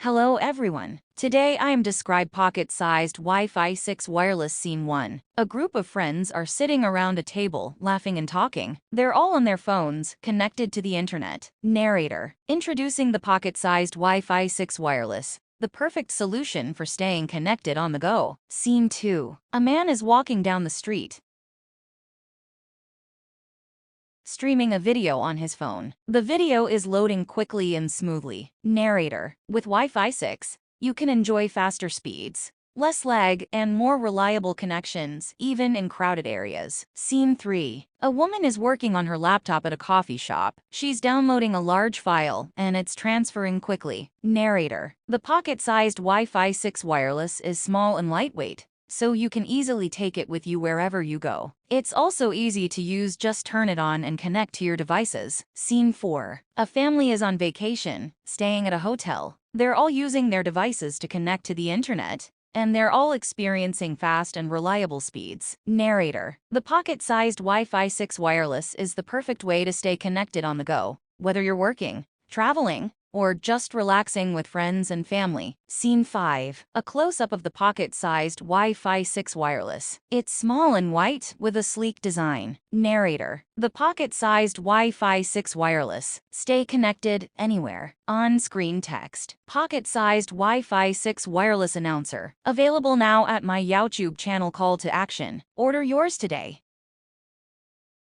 Hello everyone. Today I am describe pocket-sized Wi-Fi 6 wireless scene 1. A group of friends are sitting around a table, laughing and talking. They're all on their phones, connected to the internet. Narrator. Introducing the pocket-sized Wi-Fi 6 wireless. The perfect solution for staying connected on the go. Scene 2. A man is walking down the street, streaming a video on his phone. The video is loading quickly and smoothly. Narrator. With Wi-Fi 6, you can enjoy faster speeds, less lag, and more reliable connections, even in crowded areas. Scene 3. A woman is working on her laptop at a coffee shop. She's downloading a large file, and it's transferring quickly. Narrator. The pocket-sized Wi-Fi 6 wireless is small and lightweight, so you can easily take it with you wherever you go. It's also easy to use, just turn it on and connect to your devices. Scene 4. A family is on vacation, staying at a hotel. They're all using their devices to connect to the internet, and they're all experiencing fast and reliable speeds. Narrator. The pocket-sized Wi-Fi 6 wireless is the perfect way to stay connected on the go, whether you're working, traveling, or just relaxing with friends and family. Scene 5. A close-up of the pocket-sized Wi-Fi 6 wireless. It's small and white with a sleek design. Narrator. The pocket-sized Wi-Fi 6 wireless. Stay connected anywhere. On-screen text. Pocket-sized Wi-Fi 6 wireless announcer. Available now at my YouTube channel. Call to action. Order yours today.